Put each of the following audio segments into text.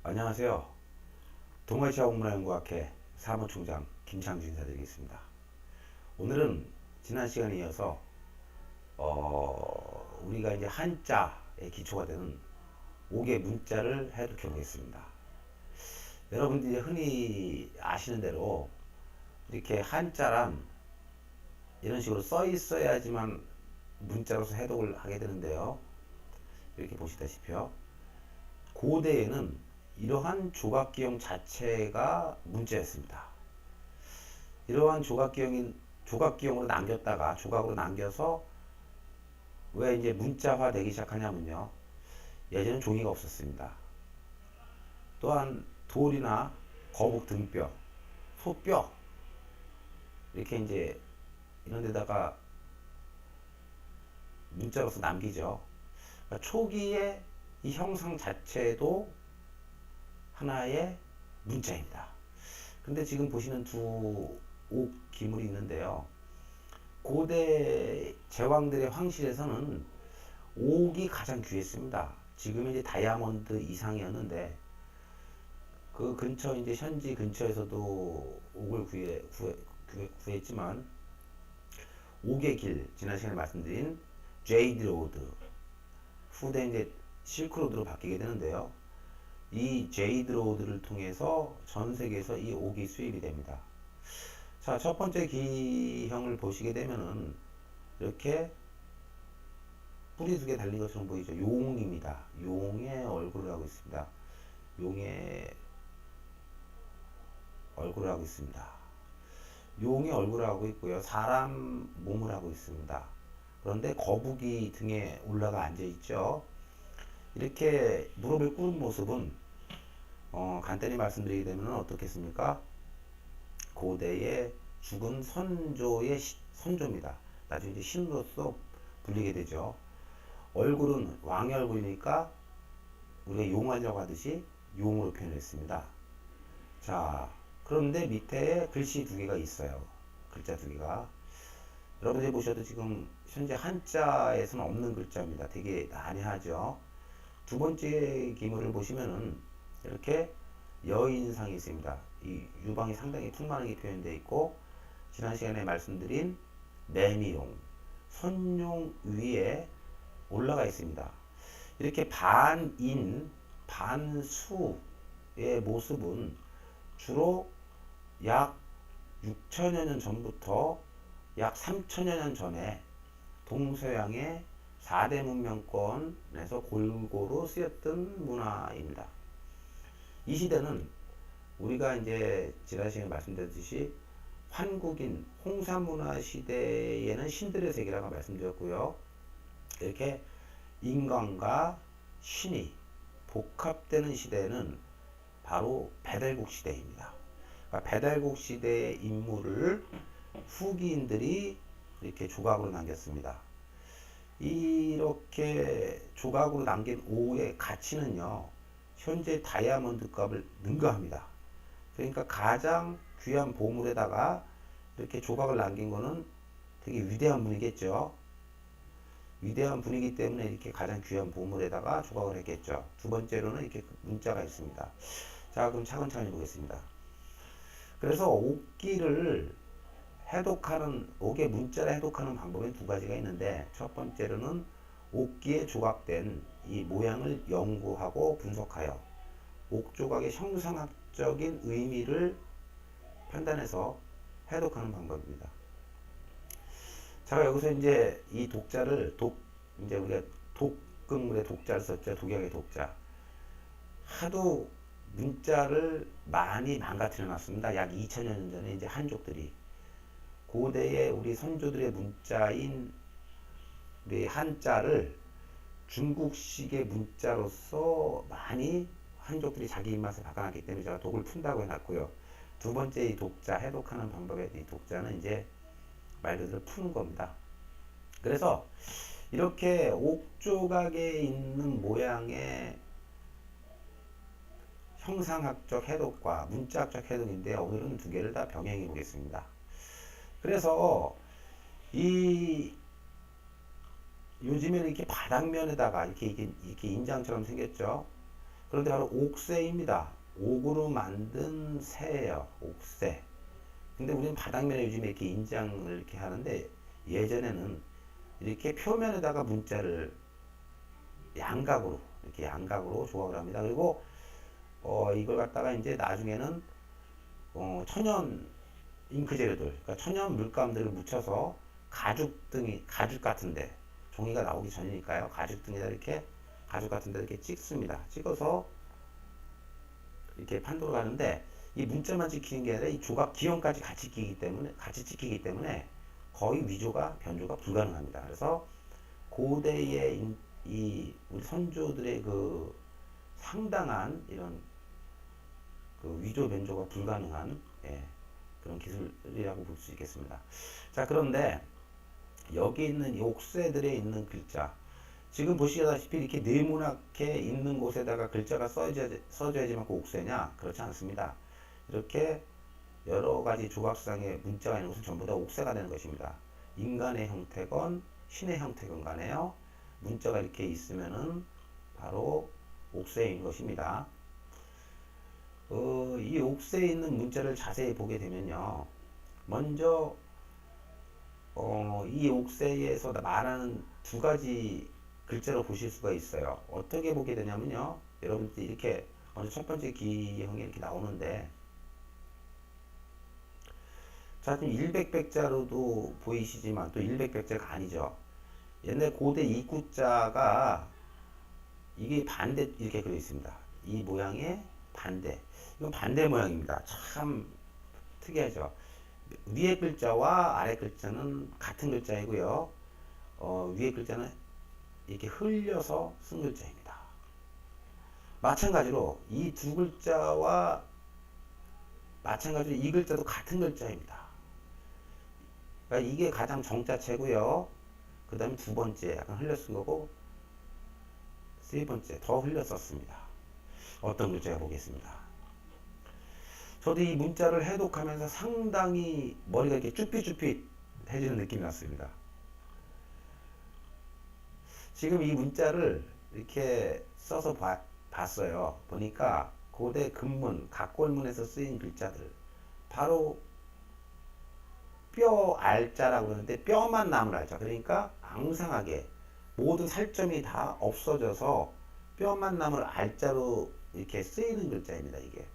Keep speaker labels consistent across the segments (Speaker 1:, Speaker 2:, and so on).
Speaker 1: 안녕하세요. 동아시아문화연구학회 사무총장 김창준 인사드리겠습니다. 오늘은 지난 시간에 이어서 우리가 이제 한자의 기초가 되는 5개 문자를 해독해 보겠습니다. 여러분들이 흔히 아시는 대로 이렇게 한자란 이런 식으로 써 있어야지만 문자로서 해독을 하게 되는데요. 이렇게 보시다시피요. 고대에는 이러한 조각기형 자체가 문자였습니다. 이러한 조각기형으로 남겼다가 조각으로 남겨서 왜 이제 문자화 되기 시작하냐면요. 예전엔 종이가 없었습니다. 또한 돌이나 거북 등뼈, 소뼈 이렇게 이제 이런 데다가 문자로서 남기죠. 그러니까 초기에 이 형상 자체도 하나의 문자입니다. 근데 지금 보시는 두 옥 기물이 있는데요. 고대 제왕들의 황실에서는 옥이 가장 귀했습니다. 지금 이제 다이아몬드 이상이었는데 그 근처 이제 현지 근처에서도 옥을 구했지만 옥의 길 지난 시간에 말씀드린 제이드 로드 후대 이제 실크로드로 바뀌게 되는데요. 이 제이드 로드를 통해서 전 세계에서 이 옥이 수입이 됩니다. 자, 첫 번째 기형을 보시게 되면은 이렇게 뿌리 두 개 달린 것처럼 보이죠. 용입니다. 용의 얼굴을 하고 있습니다. 용의 얼굴을 하고 있습니다. 용의 얼굴을 하고 있고요. 사람 몸을 하고 있습니다. 그런데 거북이 등에 올라가 앉아 있죠. 이렇게 무릎을 꿇은 모습은 간단히 말씀드리게 되면 어떻겠습니까? 고대의 죽은 선조의 선조입니다. 나중에 이제 신으로서 불리게 되죠. 얼굴은 왕의 얼굴이니까 우리가 용환이라고 하듯이 용으로 표현했습니다. 자, 그런데 밑에 글씨 두 개가 있어요. 글자 두 개가. 여러분들이 보셔도 지금 현재 한자에서는 없는 글자입니다. 되게 난해하죠. 두 번째 기물을 보시면은 이렇게 여인상이 있습니다. 이 유방이 상당히 풍만하게 표현되어 있고 지난 시간에 말씀드린 매미용, 선용 위에 올라가 있습니다. 이렇게 반인, 반수의 모습은 주로 약 6천여 년 전부터 약 3천여 년 전에 동서양의 4대 문명권에서 골고루 쓰였던 문화입니다. 이 시대는 우리가 이제 지난 시간에 말씀드렸듯이 환국인 홍산문화 시대에는 신들의 세계라고 말씀드렸고요. 이렇게 인간과 신이 복합되는 시대는 바로 배달국 시대입니다. 그러니까 배달국 시대의 인물을 후기인들이 이렇게 조각으로 남겼습니다. 이렇게 조각으로 남긴 오의 가치는요, 현재 다이아몬드 값을 능가합니다. 그러니까 가장 귀한 보물에다가 이렇게 조각을 남긴 거는 되게 위대한 분이겠죠. 위대한 분이기 때문에 이렇게 가장 귀한 보물에다가 조각을 했겠죠. 두 번째로는 이렇게 문자가 있습니다. 자, 그럼 차근차근히 보겠습니다. 그래서 옥기를 옥의 문자를 해독하는 방법이 두 가지가 있는데, 첫 번째로는 옥기에 조각된 이 모양을 연구하고 분석하여 옥조각의 형상학적인 의미를 판단해서 해독하는 방법입니다. 자, 여기서 이제 이 독자를 이제 우리가 독극물의 독자를 썼죠. 독약의 독자. 하도 문자를 많이 망가뜨려 놨습니다. 약 2000여 년 전에 이제 한족들이 고대의 우리 선조들의 문자인 우리 한자를 중국식의 문자로서 많이 한족들이 자기 입맛에 바꿔놨기 때문에 제가 독을 푼다고 해놨고요. 두 번째 이 독자, 해독하는 방법의 이 독자는 이제 말 그대로 푸는 겁니다. 그래서 이렇게 옥조각에 있는 모양의 형상학적 해독과 문자학적 해독인데 오늘은 두 개를 다 병행해 보겠습니다. 그래서 이 요즘에는 이렇게 바닥면에다가 이렇게 인장처럼 생겼죠. 그런데 바로 옥새입니다. 옥으로 만든 새예요. 옥새. 근데 우리는 바닥면에 요즘에 이렇게 인장을 이렇게 하는데 예전에는 이렇게 표면에다가 문자를 양각으로 이렇게 양각으로 조각을 합니다. 그리고 이걸 갖다가 이제 나중에는 천연 잉크 재료들, 그러니까 천연 물감들을 묻혀서 가죽 같은데 종이가 나오기 전이니까요. 가죽 등에다 이렇게 가죽 같은데 이렇게 찍습니다. 찍어서 이렇게 판도로 가는데 이 문자만 찍히는 게 아니라 이 조각 기형까지 같이 찍히기 때문에 거의 위조가 변조가 불가능합니다. 그래서 고대의 이 우리 선조들의 그 상당한 이런 그 위조 변조가 불가능한 그런 기술이라고 볼 수 있겠습니다. 자, 그런데 여기 있는 이 옥새들에 있는 글자, 지금 보시다시피 이렇게 네모나게 있는 곳에다가 글자가 써져야지만 그 옥새냐? 그렇지 않습니다. 이렇게 여러 가지 조각상의 문자가 있는 것은 전부 다 옥새가 되는 것입니다. 인간의 형태건 신의 형태건 간에요. 문자가 이렇게 있으면은 바로 옥새인 것입니다. 이 옥새에 있는 문자를 자세히 보게 되면요. 먼저 이 옥새에서 말하는 두 가지 글자로 보실 수가 있어요. 어떻게 보게 되냐면요. 여러분들 이렇게 먼저 첫 번째 기형이 이렇게 나오는데 자, 지금 일백백자로도 보이시지만 또 일백백자가 아니죠. 옛날 고대 이구자가 이게 반대 이렇게 그려 있습니다. 이 모양의 반대. 이건 반대 모양입니다. 참 특이하죠. 위에 글자와 아래 글자는 같은 글자이고요. 위에 글자는 이렇게 흘려서 쓴 글자입니다. 마찬가지로 이 두 글자와 마찬가지로 이 글자도 같은 글자입니다. 그러니까 이게 가장 정자체고요. 그 다음에 두 번째 약간 흘려 쓴 거고 세 번째 더 흘려 썼습니다. 어떤 글자가 보겠습니다. 저도 이 문자를 해독하면서 상당히 머리가 이렇게 쭈삣쭈삣해지는 느낌이 났습니다. 지금 이 문자를 이렇게 써서 봤어요. 보니까 고대 금문, 각골문에서 쓰인 글자들 바로 뼈 알자라고 그러는데 뼈만 남은 알자. 그러니까 앙상하게 모든 살점이 다 없어져서 뼈만 남은 알자로 이렇게 쓰이는 글자입니다. 이게.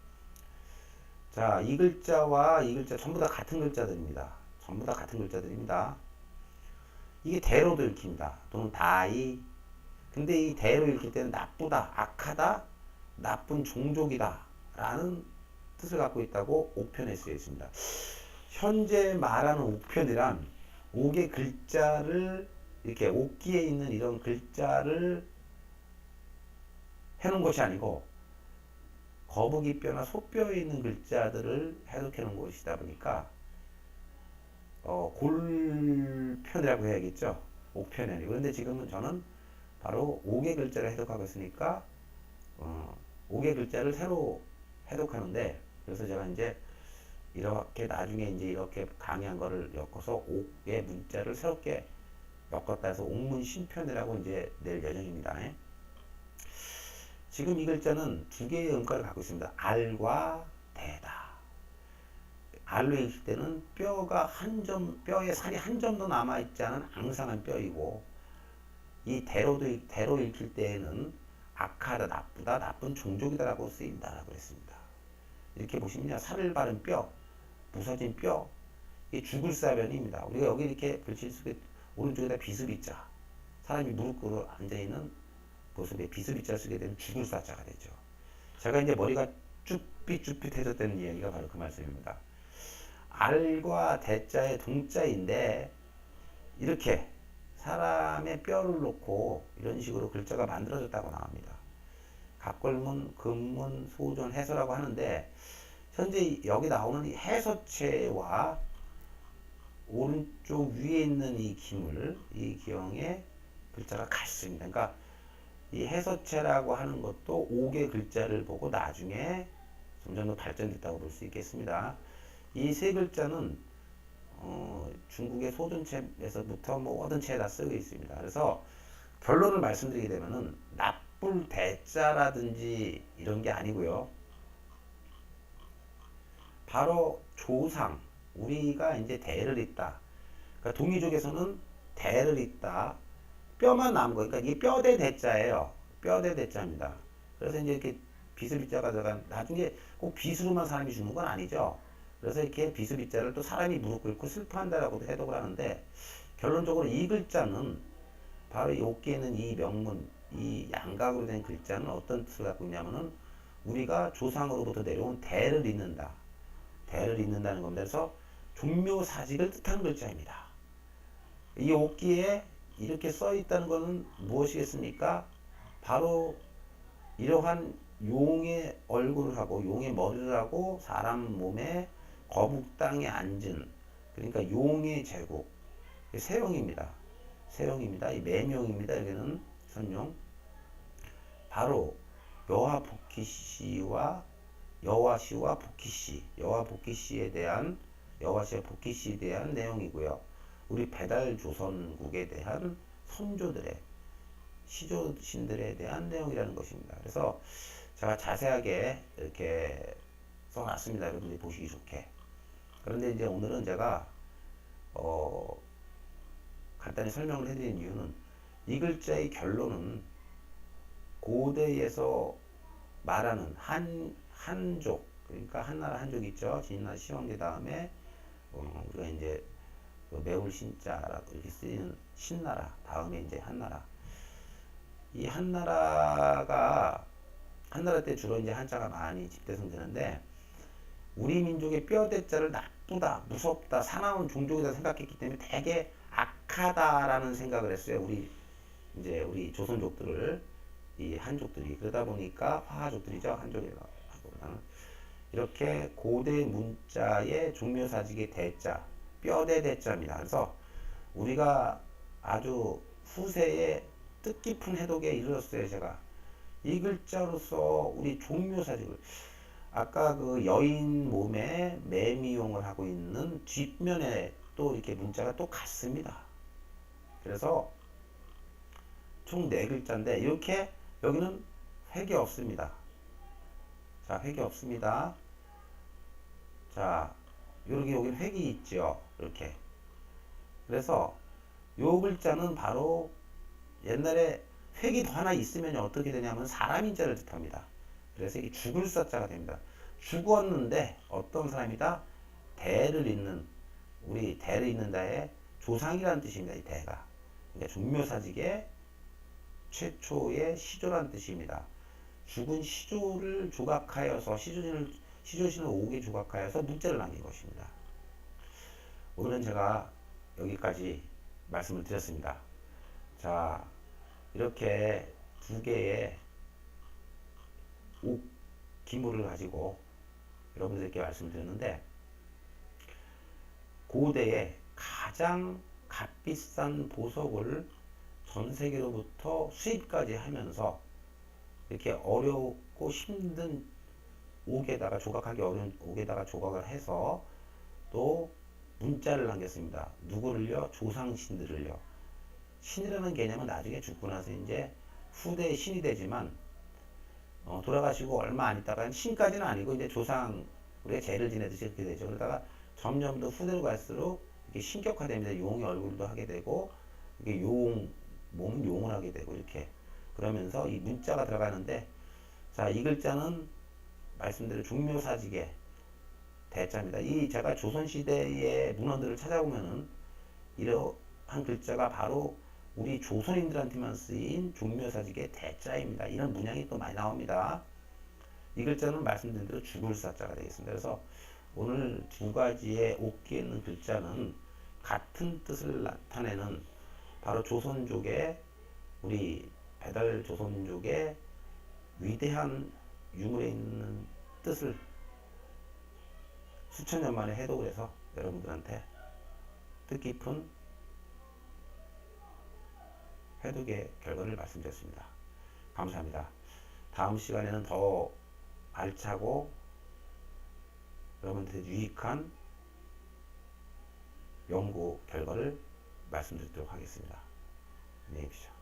Speaker 1: 자, 이 글자와 이 글자 전부 다 같은 글자들입니다. 전부 다 같은 글자들입니다. 이게 대로도 읽힙니다. 또는 다이. 근데 이 대로 읽힐 때는 나쁘다, 악하다, 나쁜 종족이다 라는 뜻을 갖고 있다고 옥편에 쓰여 있습니다. 현재 말하는 옥편이란 옥의 글자를 이렇게 옥기에 있는 이런 글자를 해놓은 것이 아니고 거북이 뼈나 소뼈에 있는 글자들을 해독해 놓은 것이다 보니까 골편이라고 해야겠죠. 옥편이 아니고. 그런데 지금은 저는 바로 옥의 글자를 해독하고 있으니까 옥의 글자를 새로 해독하는데, 그래서 제가 이제 이렇게 나중에 이제 이렇게 강의한 거를 엮어서 옥의 문자를 새롭게 엮었다 해서 옥문 신편이라고 이제 낼 예정입니다. 지금 이 글자는 두 개의 음가를 갖고 있습니다. 알과 대다. 알로 읽을 때는 뼈에 살이 한 점도 남아있지 않은 앙상한 뼈이고, 이 대로 읽힐 때에는 악하다, 나쁘다, 나쁜 종족이다라고 쓰인다라고 했습니다. 이렇게 보시면 살을 바른 뼈, 부서진 뼈, 이게 죽을사변입니다. 우리가 여기 이렇게 글씨 쓰게 오른쪽에다 비스비자, 사람이 무릎 꿇어 앉아있는 모습에 비스비자를 쓰게 되면 죽을사자가 되죠. 제가 이제 머리가 쭈삣쭈삣해졌다는 이야기가 바로 그 말씀입니다. 알과 대자의 동자인데 이렇게 사람의 뼈를 놓고 이런 식으로 글자가 만들어졌다고 나옵니다. 각골문, 금문, 소존, 해서라고 하는데 현재 여기 나오는 이 해서체와 오른쪽 위에 있는 이 기물, 이 기형의 글자가 같습니다. 그러니까 이 해서체라고 하는 것도 옥의 글자를 보고 나중에 점점 더 발전됐다고 볼 수 있겠습니다. 이 세 글자는 중국의 소존체에서부터 모든 체에다 쓰고 있습니다. 그래서 결론을 말씀드리게 되면은 맞불 대자라든지 이런 게 아니고요. 바로 조상, 우리가 이제 대를 잇다. 그러니까 동이족에서는 대를 잇다. 뼈만 남은 거. 그러니까 이게 뼈대 대자예요. 뼈대 대자입니다. 그래서 이제 이렇게 비수비자가 들어간, 나중에 꼭 빗으로만 사람이 죽는 건 아니죠. 그래서 이렇게 비수비자를 또 사람이 무릎 꿇고 슬퍼한다라고도 해석을 하는데, 결론적으로 이 글자는 바로 여기에 있는 이 명문, 이 양각으로 된 글자는 어떤 뜻을 갖고 있냐면은 우리가 조상으로부터 내려온 대를 잇는다. 대를 잇는다는 겁니다. 그래서 종묘사직을 뜻하는 글자입니다. 이 옥기에 이렇게 써 있다는 것은 무엇이겠습니까? 바로 이러한 용의 얼굴을 하고 용의 머리를 하고 사람 몸에 거북 땅에 앉은, 그러니까 용의 제국, 세용입니다. 세용입니다. 이 매명입니다. 여기는 선용. 바로 여와 복희씨와 여와씨와 복희씨, 여와 복희씨에 대한, 여와씨와 복희씨에 대한 내용이고요. 우리 배달 조선국에 대한 선조들의 시조신들에 대한 내용이라는 것입니다. 그래서 제가 자세하게 이렇게 써놨습니다. 여러분들이 보시기 좋게. 그런데 이제 오늘은 제가 간단히 설명을 해드린 이유는 이 글자의 결론은 고대에서 말하는 한족, 그러니까 한나라 한족이 있죠. 진나라 시황제 다음에 우리가 이제 그 매울 신자라고 이렇게 쓰이는 신나라 다음에 이제 한나라. 이 한나라 때 주로 이제 한자가 많이 집대성되는데, 우리 민족의 뼈대자를 나쁘다, 무섭다, 사나운 종족이다 생각했기 때문에 되게 악하다라는 생각을 했어요. 우리 조선족들을, 이 한족들이. 그러다 보니까 화하족들이죠. 한족이라고 하고는 이렇게 고대 문자의 종묘사직의 대자, 뼈대 대자입니다. 그래서 우리가 아주 후세에 뜻깊은 해독에 이르렀어요. 제가 이 글자로서 우리 종묘사직을, 아까 그 여인 몸에 매미용을 하고 있는 뒷면에 또 이렇게 문자가 또 같습니다. 그래서 총 4글자인데 이렇게 여기는 획이 없습니다. 자, 획이 없습니다. 자, 이렇게 여기 획이 있죠. 이렇게. 그래서 요 글자는 바로 옛날에 획이 더 하나 있으면 어떻게 되냐면 사람 인자를 뜻합니다. 그래서 이게 죽을 사자가 됩니다. 죽었는데 어떤 사람이다? 대를 잇는, 우리 대를 잇는다의 조상이라는 뜻입니다. 이 대가. 그러니까 종묘사직의 최초의 시조라는 뜻입니다. 죽은 시조를 조각하여서 시조신을 5개 조각하여서 문자를 남긴 것입니다. 오늘은 제가 여기까지 말씀을 드렸습니다. 자, 이렇게 2개의 옥 기물을 가지고 여러분들께 말씀드렸는데, 고대에 가장 값비싼 보석을 전 세계로부터 수입까지 하면서 이렇게 어렵고 힘든 옥에다가, 조각하기 어려운 옥에다가 조각을 해서 또 문자를 남겼습니다. 누구를요? 조상신들을요. 신이라는 개념은 나중에 죽고 나서 이제 후대의 신이 되지만, 돌아가시고 얼마 안 있다가 신까지는 아니고 이제 조상, 우리가 제를 지내듯이 이렇게 되죠. 그러다가 점점 더 후대로 갈수록 이게 신격화됩니다. 용의 얼굴도 하게 되고, 이게 몸은 용을 하게 되고, 이렇게. 그러면서 이 문자가 들어가는데, 자, 이 글자는 말씀대로 종묘사직의 대자입니다. 이 제가 조선시대의 문헌들을 찾아보면은 이러한 글자가 바로 우리 조선인들한테만 쓰인 종묘사직의 대자입니다. 이런 문양이 또 많이 나옵니다. 이 글자는 말씀드린 대로 죽을 사자가 되겠습니다. 그래서 오늘 2가지의 옥기에 있는 글자는 같은 뜻을 나타내는 바로 조선족의, 우리 배달 조선족의 위대한 유물에 있는 뜻을 수천 년 만에 해독을 해서 여러분들한테 뜻깊은 해독의 결과를 말씀드렸습니다. 감사합니다. 다음 시간에는 더 알차고 여러분들한테 유익한 연구 결과를 말씀드리도록 하겠습니다. 안녕히 계십시오.